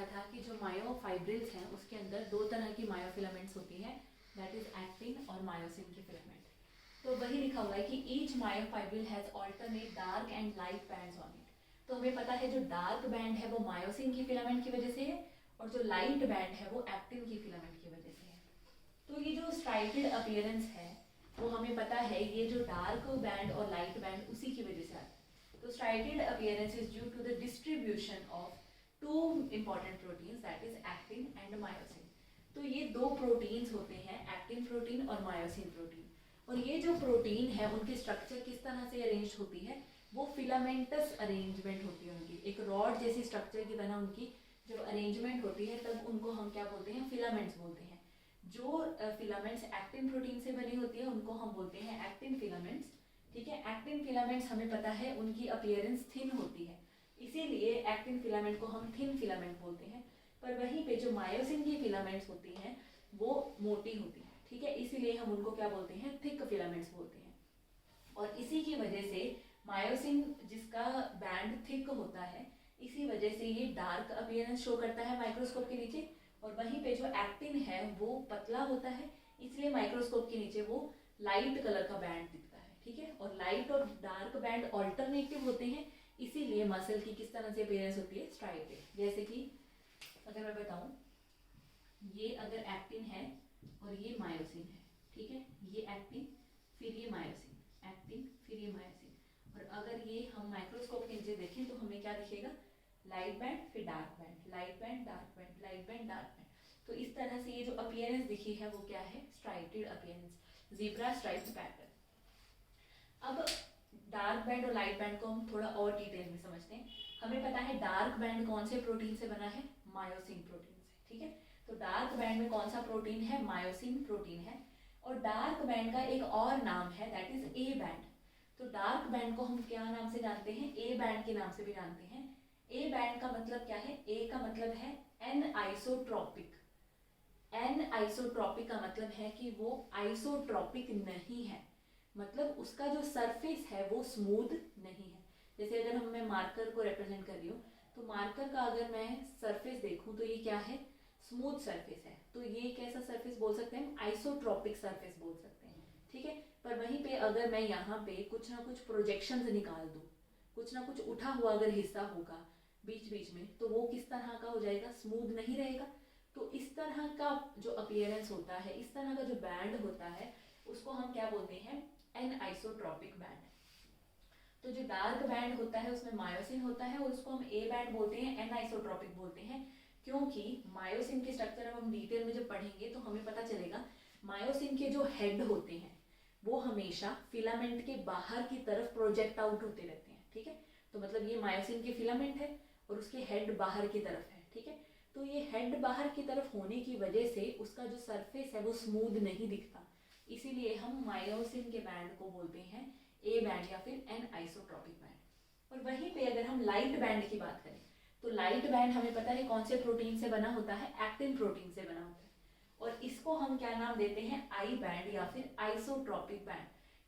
था कि जो मायोफाइब्रिल्स हैं उसके अंदर दो तरह की मायोफिलामेंट्स होती हैं, दैट इज एक्टिन और मायोसिन की फिलामेंट। तो वही लिखा हुआ है कि each myofibril has alternate dark and light bands on it. तो हमें पता है जो डार्क बैंड है वो मायोसिन की फिलामेंट की वजह से है और जो लाइट बैंड है वो एक्टिन की फिलामेंट की वजह से है। तो ये जो स्ट्राइटेड अपीयरेंस है वो हमें पता है ये जो डार्क बैंड और लाइट बैंड उसी की वजह से आता है। तो striated appearance is due to the distribution of two important proteins that is actin and myosin. तो ये दो प्रोटीन्स होते हैं, एक्टिन प्रोटीन और मायोसिन प्रोटीन। और ये जो प्रोटीन है उनकी स्ट्रक्चर किस तरह से अरेंज होती है, वो फिलामेंटस अरेंजमेंट होती है उनकी, एक रॉड जैसी स्ट्रक्चर की तरह उनकी जब अरेंजमेंट होती है तब उनको हम क्या बोलते हैं, फिलामेंट्स बोलते हैं। जो फिलामेंट्स एक्टिन प्रोटीन से बनी होती है उनको हम बोलते हैं एक्टिन फिलामेंट्स। ठीक है, एक्टिन फिलामेंट्स हमें पता है उनकी अपीयरेंस थिन होती है, इसीलिए एक्टिन फिलामेंट को हम थिन फिलामेंट बोलते हैं। पर वहीं पे जो मायोसिन की फिलामेंट्स होती हैं वो मोटी होती है, ठीक है, इसीलिए हम उनको क्या बोलते हैं, थिक फिलामेंट्स बोलते हैं। और इसी की वजह से मायोसिन जिसका बैंड थिक होता है, इसी वजह से ये डार्क अपीयरेंस शो करता है माइक्रोस्कोप के नीचे। और वहीं पे जो एक्टिन है वो पतला होता है, इसलिए माइक्रोस्कोप के नीचे वो लाइट कलर का बैंड दिखता है। ठीक है, और लाइट और डार्क बैंड ऑल्टरनेटिव होते हैं, इसीलिए मसल की किस तरह से अपीयरेंस होती है, स्ट्राइपेड। जैसे कि अगर मैं बताऊं, ये अगर एक्टिन है और ये मायोसिन है, ठीक है, ये एक्टिन फिर ये मायोसिन, एक्टिन फिर ये मायोसिन। और अगर ये हम माइक्रोस्कोप के नीचे देखें तो हमें क्या दिखेगा, लाइट बैंड फिर dark band, light band dark band, light band dark band. तो इस तरह से ये जो अपीयरेंस दिखी है वो क्या है, striated appearance, zebra striped pattern. अब डार्क बैंड और लाइट बैंड को हम थोड़ा और डिटेल में समझते हैं। हमें पता है डार्क बैंड कौन से प्रोटीन से बना है, मायोसिन प्रोटीन से। ठीक है, तो डार्क बैंड में कौन सा प्रोटीन है, मायोसिन प्रोटीन है। और डार्क बैंड का एक और नाम है दैट इज ए बैंड। तो डार्क बैंड को हम क्या नाम से जानते हैं, ए बैंड के नाम से भी जानते हैं। ए बैंड का मतलब क्या है, ए का मतलब है एन आइसोट्रोपिक। एन आइसोट्रोपिक का मतलब है कि वो आइसोट्रोपिक नहीं है, मतलब उसका जो सरफेस है वो स्मूथ नहीं है। जैसे अगर हम मैं मार्कर को रिप्रेजेंट कर रही हूँ, तो मार्कर का अगर मैं सरफेस देखूं तो ये क्या है, स्मूथ सरफेस है। तो ये कैसा सरफेस बोल सकते हैं, आइसोट्रोपिक सरफेस बोल सकते हैं। ठीक है, पर वहीं पे अगर मैं यहाँ पे कुछ ना कुछ प्रोजेक्शंस निकाल दूँ, कुछ ना कुछ उठा हुआ अगर हिस्सा होगा बीच बीच में, तो वो किस तरह का हो जाएगा, स्मूथ नहीं रहेगा। तो इस तरह का जो अपीयरेंस होता है, इस तरह का जो बैंड होता है, उसको हम क्या बोलते हैं, एन आइसोट्रोपिक बैंड। तो जो डार्क बैंड होता है उसमें मायोसिन होता है और उसको हम ए बैंड बोलते हैं, एन आइसोट्रोपिक बोलते हैं। क्योंकि मायोसिन की स्ट्रक्चर अब हम डिटेल में जब पढ़ेंगे तो हमें पता चलेगा, मायोसिन के जो हेड होते हैं वो हमेशा फिलामेंट के बाहर की तरफ प्रोजेक्ट आउट होते रहते हैं। ठीक है, तो मतलब ये मायोसिन के फिलामेंट है और उसके हेड बाहर की तरफ है। ठीक है, तो ये हेड बाहर की तरफ होने की वजह से उसका जो सरफेस है वो स्मूथ नहीं दिखता, इसीलिए हम मायोसिन के बैंड को बोलते हैं ए बैंड या फिर एन आइसोट्रोपिक बैंड। और वहीं पे अगर हम लाइट बैंड की बात करें, तो लाइट बैंड हमें पता है कौन से प्रोटीन से बना होता है, एक्टिन प्रोटीन से बना होता है। और इसको हम क्या नाम देते हैं, आई बैंड या फिर आइसोट्रोपिक बैंड।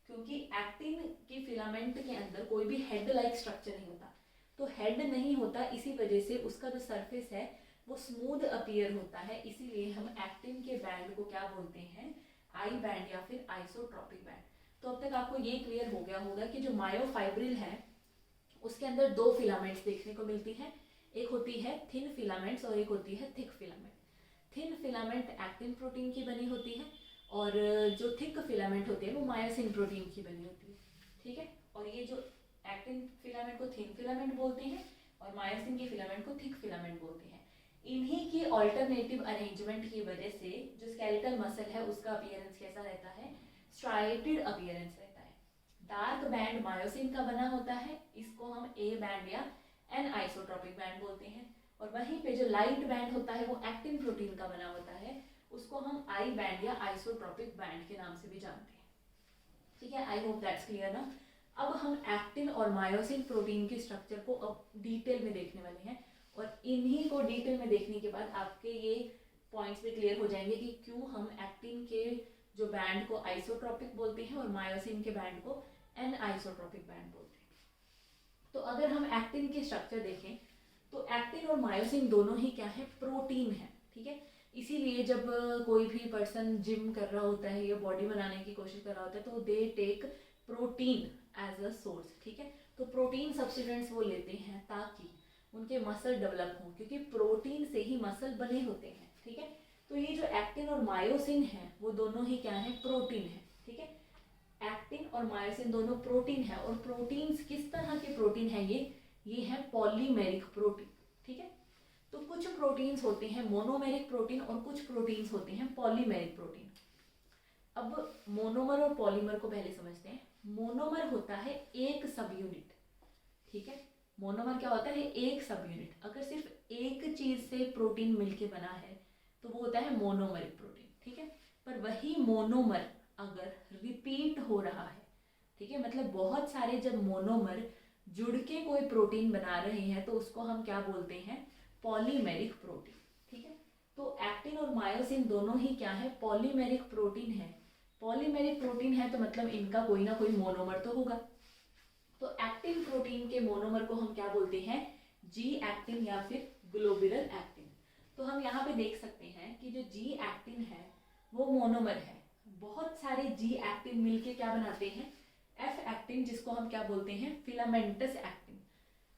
क्योंकि एक्टिन की फिलामेंट के अंदर कोई भी हेड लाइक स्ट्रक्चर नहीं होता, तो हेड नहीं होता, इसी वजह से उसका जो सरफेस है वो स्मूथ अपीयर होता है, इसीलिए हम एक्टिन के बैंड को क्या बोलते हैं, आई बैंड या फिर आइसोट्रोपिक बैंड। तो अब तक आपको ये क्लियर हो गया होगा कि जो मायोफाइब्रिल है उसके अंदर दो फिलामेंट्स देखने को मिलती है, एक होती है थिन फिलामेंट्स और एक होती है thick filament. Thin filament actin protein की बनी होती है और जो थिक फिलामेंट होती है वो मायोसिन प्रोटीन की बनी होती है। ठीक है, और ये जो एक्टिन फिलामेंट को थिन फिलामेंट बोलते हैं और मायोसिन की फिलामेंट को थिक फिलामेंट बोलते हैं। इन्हीं की ऑल्टरनेटिव अरेंजमेंट की वजह से जो स्केलेटल मसल है उसका अपीयरेंस कैसा रहता है, स्ट्राइटेड अपीयरेंस रहता है। डार्क बैंड मायोसिन का बना होता है, इसको हम ए बैंड या एन आइसोट्रोपिक बैंड बोलते हैं। और वहीं पे जो लाइट बैंड होता है वो एक्टिन प्रोटीन का बना होता है, उसको हम आई बैंड या आइसोट्रोपिक बैंड के नाम से भी जानते हैं। ठीक है, आई होप दैट्स क्लियर ना। अब हम एक्टिन और मायोसिन प्रोटीन के स्ट्रक्चर को अब डिटेल में देखने वाले हैं, और इन्हीं को डिटेल में देखने के बाद आपके ये पॉइंट्स भी क्लियर हो जाएंगे कि क्यों हम एक्टिन के जो बैंड को आइसोट्रोपिक बोलते हैं और मायोसिन के बैंड को एन आइसोट्रोपिक बैंड बोलते हैं। तो अगर हम एक्टिन के स्ट्रक्चर देखें तो एक्टिन और मायोसिन दोनों ही क्या है, प्रोटीन है, ठीक है। इसीलिए जब कोई भी पर्सन जिम कर रहा होता है या बॉडी बनाने की कोशिश कर रहा होता है तो they take protein as a source, ठीक है। तो प्रोटीन सब्सटीट्यूएंट्स वो लेते हैं ताकि उनके मसल डेवलप हों, क्योंकि प्रोटीन से ही मसल बने होते हैं, ठीक है। तो ये जो एक्टिन और मायोसिन है वो दोनों ही क्या है, प्रोटीन है, ठीक है। एक्टिन और मायोसिन दोनों प्रोटीन है, और प्रोटीन्स किस तरह के प्रोटीन है, ये है पॉलीमेरिक प्रोटीन, ठीक है। तो कुछ प्रोटीन्स होते हैं मोनोमेरिक प्रोटीन और कुछ प्रोटीन्स होते हैं पॉलीमेरिक प्रोटीन। अब मोनोमर और पॉलीमर को पहले समझते हैं। मोनोमर होता है एक सब यूनिट, ठीक है। मोनोमर क्या होता है, एक सब यूनिट। अगर सिर्फ एक चीज से प्रोटीन मिलके बना है तो वो होता है मोनोमरिक प्रोटीन, ठीक है। पर वही मोनोमर अगर रिपीट हो रहा है, ठीक है, मतलब बहुत सारे जब मोनोमर जुड़ के कोई प्रोटीन बना रहे हैं तो उसको हम क्या बोलते हैं, पॉलीमेरिक प्रोटीन, ठीक है। तो एक्टिन और मायोसिन दोनों ही क्या है, पॉलीमेरिक प्रोटीन है। पॉलीमेरिक प्रोटीन है तो मतलब इनका कोई ना कोई मोनोमर तो होगा। तो एक्टिन प्रोटीन के मोनोमर को हम क्या बोलते हैं, जी एक्टिन या फिर ग्लोब्यूलर एक्टिन। तो हम यहाँ पे देख सकते हैं कि जो जी एक्टिन है वो मोनोमर है। बहुत सारे जी एक्टिन मिलके क्या बनाते हैं, एफ एक्टिन, जिसको हम क्या बोलते हैं, फिलामेंटस एक्टिन।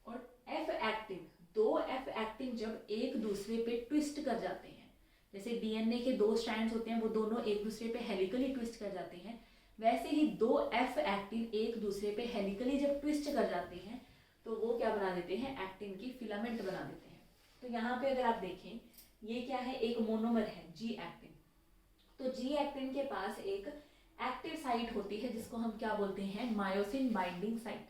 और एफ एक्टिन, दो एफ एक्टिन जब एक दूसरे पे ट्विस्ट कर जाते हैं, जैसे डीएनए के दो स्ट्रैंड्स होते हैं वो दोनों एक दूसरे पे हेलिकली ट्विस्ट कर जाते हैं, वैसे ही दो एफ एक्टिन एक दूसरे पे हेलिकली जब ट्विस्ट कर जाते हैं तो वो क्या बना देते हैं, एक्टिन की फिलामेंट बना देते हैं। तो यहाँ पे अगर आप देखें ये क्या है, एक मोनोमर है जी एक्टिन। तो जी एक्टिन के पास एक एक्टिव साइट होती है जिसको हम क्या बोलते हैं, मायोसिन बाइंडिंग साइट।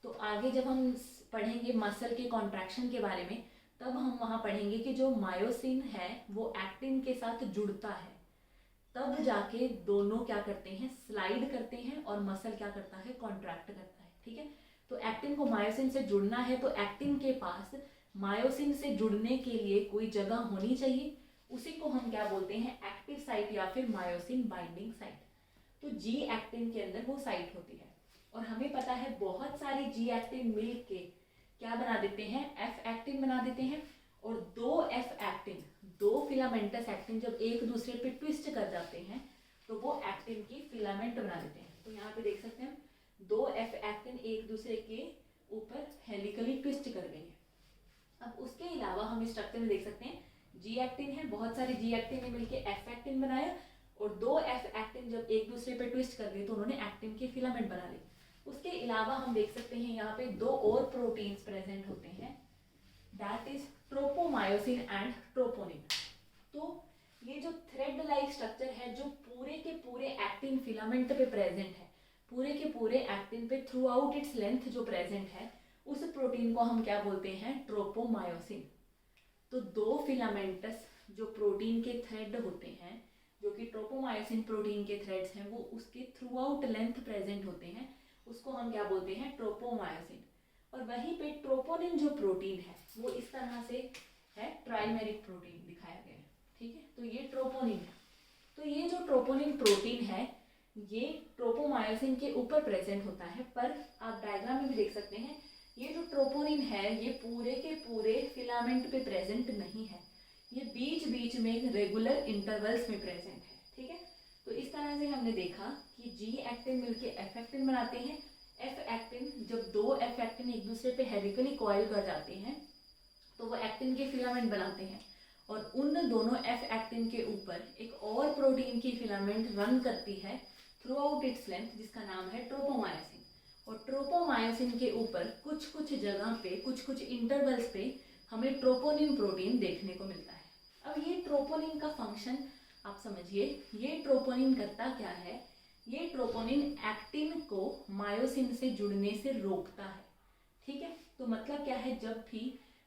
तो आगे जब हम पढ़ेंगे मसल के कॉन्ट्रैक्शन के बारे में तब हम वहाँ पढ़ेंगे कि जो मायोसिन है वो एक्टिन के साथ जुड़ता है, तब जाके दोनों क्या करते हैं, स्लाइड करते हैं और मसल क्या करता है, कॉन्ट्रैक्ट करता है, ठीक है। तो एक्टिन को मायोसिन से जुड़ना है तो एक्टिन के पास मायोसिन से जुड़ने के लिए कोई जगह होनी चाहिए, उसी को हम क्या बोलते हैं, एक्टिव साइट या फिर मायोसिन बाइंडिंग साइट। तो जी एक्टिन के अंदर वो साइट होती है। और हमें पता है बहुत सारे जी एक्टिन मिल के क्या बना देते हैं, एफ एक्टिन बना देते हैं। और दो एफ एक्टिन, दो फिलामेंटस एक्टिन जब एक दूसरे पे ट्विस्ट कर जाते हैं तो वो एक्टिन की फिलामेंट बना देते हैं। तो यहाँ पे देख सकते हैं दो एफ एक्टिन एक दूसरे के ऊपर हेलिकली ट्विस्ट कर गए हैं। अब उसके अलावा हम स्ट्रक्चर में देख सकते हैं जी एक्टिन है, बहुत सारे जी एक्टिन ने मिलके एफ एक्टिन बनाया, और दो एफ एक्टिन जब एक दूसरे पे ट्विस्ट कर गए तो उन्होंने एक्टिन की फिलामेंट बना ली। उसके अलावा हम देख सकते हैं यहाँ पे दो और प्रोटीन्स प्रेजेंट होते हैं, that is tropomyosin and troponin. तो ये जो थ्रेड लाइक स्ट्रक्चर है जो पूरे के पूरे एक्टिन फिलामेंट पे प्रेजेंट है, पूरे के पूरे एक्टिन पे थ्रू आउट इट्स लेंथ जो प्रेजेंट है, उस प्रोटीन को हम क्या बोलते हैं, ट्रोपोमायोसिन। तो दो फिलामेंटस जो प्रोटीन के थ्रेड होते हैं, जो कि ट्रोपोमायोसिन प्रोटीन के थ्रेड्स हैं, वो उसके थ्रू आउट लेंथ प्रेजेंट होते हैं, उसको हम क्या बोलते हैं, ट्रोपोमायोसिन। और वहीं पे ट्रोपोनिन जो प्रोटीन है वो इस तरह से है, ट्राइमेरिक प्रोटीन दिखाया गया है, ठीक है। तो ये ट्रोपोनिन है। तो ये जो ट्रोपोनिन प्रोटीन है ये ट्रोपोमायोसिन के ऊपर प्रेजेंट होता है, पर आप डायग्राम में भी देख सकते हैं ये जो ट्रोपोनिन है ये पूरे के पूरे फिलामेंट पे प्रेजेंट नहीं है, ये बीच बीच में रेगुलर इंटरवल्स में प्रेजेंट है, ठीक है। तो इस तरह से हमने देखा कि जी एक्टिन मिलके एफ एक्टिन बनाते हैं। एफ एक्टिन जब दो एफ एक्टिन एक दूसरे पे हेलिकली कॉइल कर जाते हैं तो वो एक्टिन के फिलामेंट बनाते हैं, और उन दोनों एफ एक्टिन के ऊपर एक और प्रोटीन की फिलामेंट रन करती है थ्रू आउट इट्स लेंथ, जिसका नाम है ट्रोपोमायोसिन। और ट्रोपोमायोसिन के ऊपर कुछ कुछ जगह पे कुछ कुछ इंटरवल्स पे हमें ट्रोपोनिन प्रोटीन देखने को मिलता है। अब ये ट्रोपोनिन का फंक्शन आप समझिए, ये ट्रोपोनिन करता क्या है, ये ट्रोपोनिन एक्टिन को मायोसिन से जुड़ने से रोकता है, ठीक है। तो मतलब क्या है, जब भी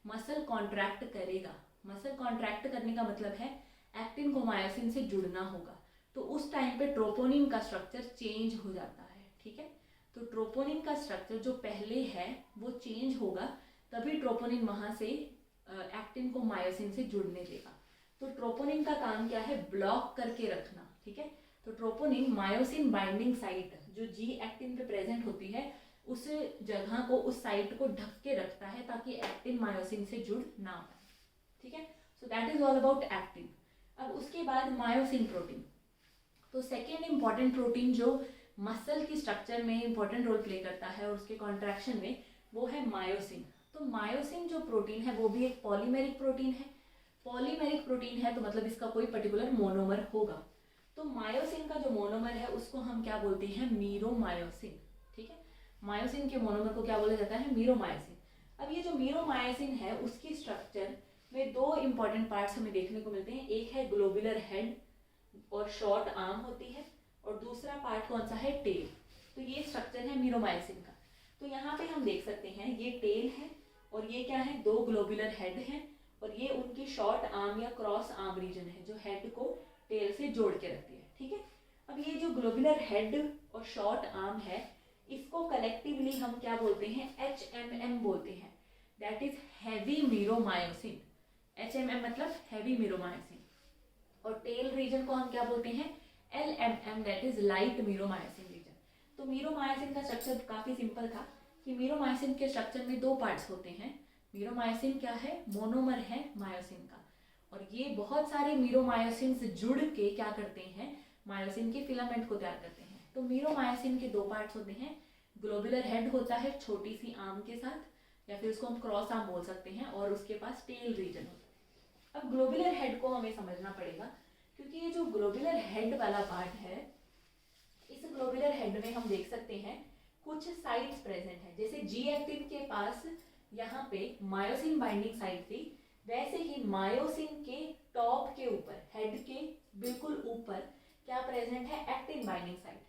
मसल कॉन्ट्रैक्ट करेगा, मसल कॉन्ट्रैक्ट करने का मतलब है एक्टिन को मायोसिन से जुड़ना होगा, तो उस टाइम पे ट्रोपोनिन का स्ट्रक्चर चेंज हो जाता है, ठीक है। तो ट्रोपोनिन का स्ट्रक्चर जो पहले है वो चेंज होगा, तभी ट्रोपोनिन वहाँ से एक्टिन को मायोसिन से जुड़ने देगा। तो ट्रोपोनिन का काम क्या है, ब्लॉक करके रखना, ठीक है। तो ट्रोपोनिन मायोसिन बाइंडिंग साइट जो जी एक्टिन पे प्रेजेंट होती है उस जगह को, उस साइट को ढक के रखता है ताकि एक्टिन मायोसिन से जुड़ ना पाए, ठीक है। So that is all about actin. अब उसके बाद मायोसिन प्रोटीन। तो सेकेंड इंपॉर्टेंट प्रोटीन जो मसल की स्ट्रक्चर में इंपॉर्टेंट रोल प्ले करता है और उसके कॉन्ट्रैक्शन में, वो है मायोसिन। तो मायोसिन जो प्रोटीन है वो भी एक पॉलीमेरिक प्रोटीन है। पॉलीमेरिक प्रोटीन है तो मतलब इसका कोई पर्टिकुलर मोनोमर होगा। तो मायोसिन का जो मोनोमर है उसको हम क्या बोलते हैं, मीरोमायोसिन, ठीक है। मायोसिन के मोनोमर को क्या बोला जाता है, मीरोमायोसिन। अब ये जो मीरोमायोसिन है उसकी स्ट्रक्चर में दो इंपॉर्टेंट पार्ट्स हमें देखने को मिलते हैं। एक है ग्लोबुलर हेड और शॉर्ट आर्म होती है, और दूसरा पार्ट कौन सा है, टेल। तो ये स्ट्रक्चर है मीरोमायोसिन का। तो यहाँ पे हम देख सकते हैं ये टेल है और ये क्या है, दो ग्लोबुलर हेड है और ये उनकी शॉर्ट आर्म या क्रॉस आर्म रीजन है जो हेड को टेल से जोड़ के रखती है, ठीक है। अब ये जो ग्लोबुलर हेड और शॉर्ट आर्म है इसको कलेक्टिवली हम क्या बोलते हैं, HMM बोलते हैं, that is heavy meromyosin. HMM मतलब हैवी मीरोमायोसिन। और टेल रीजन को हम क्या बोलते हैं, LMM, that is light meromyosin region. तो मीरोमायोसिन का स्ट्रक्चर काफी सिंपल था कि मीरोमायोसिन के स्ट्रक्चर में दो पार्ट्स होते हैं। मीरोमायोसिन क्या है, मोनोमर है मायोसिन का, और ये बहुत सारे मीरोमायोसिन से जुड़ के क्या करते हैं, मायोसिन के फिलामेंट को तैयार करते हैं। तो मीरोमायोसिन के दो पार्ट्स होते हैं, ग्लोबुलर हेड होता है छोटी सी आर्म के साथ, या फिर उसको हम क्रॉस आर्म बोल सकते हैं, और उसके पास टेल रीजन होता है। अब ग्लोबुलर हेड को हमें समझना पड़ेगा, क्योंकि ये जो ग्लोबुलर हेड वाला पार्ट है, इस ग्लोबुलर हेड में हम देख सकते हैं कुछ साइट्स प्रेजेंट है। जैसे जी एक्टिन के पास यहाँ पे मायोसिन बाइंडिंग साइट थी, वैसे ही मायोसिन के टॉप के ऊपर, हेड के बिल्कुल ऊपर क्या प्रेजेंट है, एक्टिन बाइंडिंग साइट।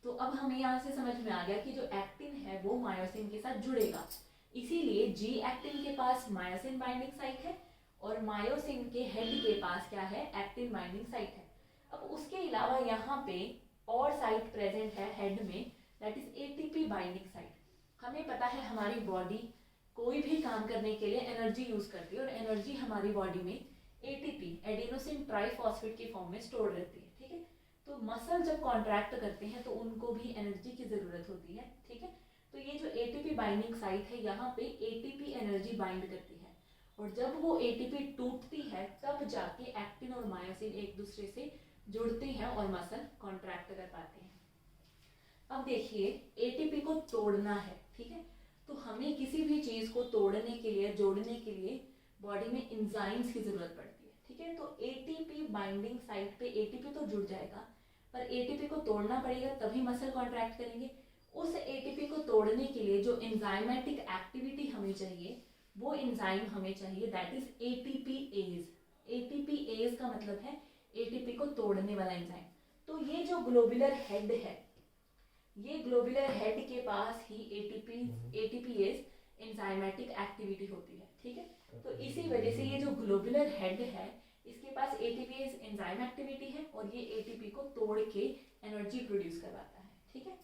तो अब हमें यहाँ से समझ में आ गया कि जो एक्टिन है वो मायोसिन के साथ जुड़ेगा, इसीलिए जी एक्टिन के पास मायोसिन बाइंडिंग साइट है और मायोसिन के हेड के पास क्या है, एक्टिन बाइंडिंग साइट है। अब उसके अलावा यहाँ पे और साइट प्रेजेंट है हेड में, that is ATP binding site. हमें पता है हमारी बॉडी कोई भी काम करने के लिए एनर्जी यूज करती है, और एनर्जी हमारी बॉडी में एटीपी, एडेनोसिन ट्राइफॉस्फेट की फॉर्म में स्टोर रहती है, ठीक है। तो मसल जब कॉन्ट्रैक्ट करते हैं तो उनको भी एनर्जी की जरूरत होती है, ठीक है। तो ये जो एटीपी बाइंडिंग साइट है यहाँ पे एटीपी एनर्जी बाइंड करती है, और जब वो एटीपी टूटती है तब जाके एक्टिन और मायोसिन एक दूसरे से जुड़ते हैं और मसल कॉन्ट्रैक्ट कर पाते हैं। अब देखिए एटीपी को तोड़ना है, ठीक है। तो हमें किसी भी चीज को तोड़ने के लिए, जोड़ने के लिए बॉडी में एंजाइम्स की जरूरत पड़ती है, ठीक है। तो एटीपी बाइंडिंग साइट पे एटीपी तो जुड़ जाएगा, पर एटीपी को तोड़ना पड़ेगा तभी मसल कॉन्ट्रैक्ट करेंगे। उस एटीपी को तोड़ने के लिए जो एंजाइमेटिक एक्टिविटी हमें चाहिए, वो एंजाइम हमें चाहिए, दैट इज एटीपीएज। एटीपीएज का मतलब है एटीपी को तोड़ने वाला एंजाइम। तो ये जो ग्लोबुलर हेड है, ये ग्लोबुलर हेड के पास ही एटीपीएज एंजाइमेटिक एक्टिविटी होती है, ठीक है। तो इसी वजह से ये जो ग्लोबुलर हेड है इसके पास एटीपीएज एंजाइम एक्टिविटी है, और ये एटीपी को तोड़ के एनर्जी प्रोड्यूस करवाता है, ठीक है।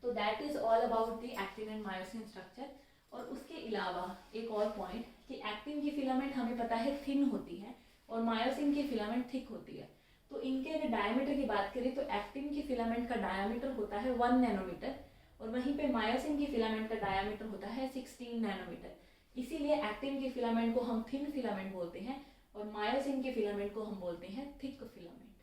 तो that is all about the actin and myosin structure. और उसके अलावा एक और पॉइंट कि एक्टिन की फिलामेंट हमें पता है थिन होती है और मायोसिन की फिलामेंट थिक होती है। तो इनके अगर डायमीटर की बात करें तो एक्टिन की फिलामेंट का डायमीटर होता है 1 नैनोमीटर, और वहीं पे मायोसिन की फिलामेंट का डायमीटर होता है 16 नैनोमीटर। इसीलिए एक्टिन की फिलामेंट को हम थिन फिलामेंट बोलते हैं और मायोसिन के फिलामेंट को हम बोलते हैं थिक फिलामेंट।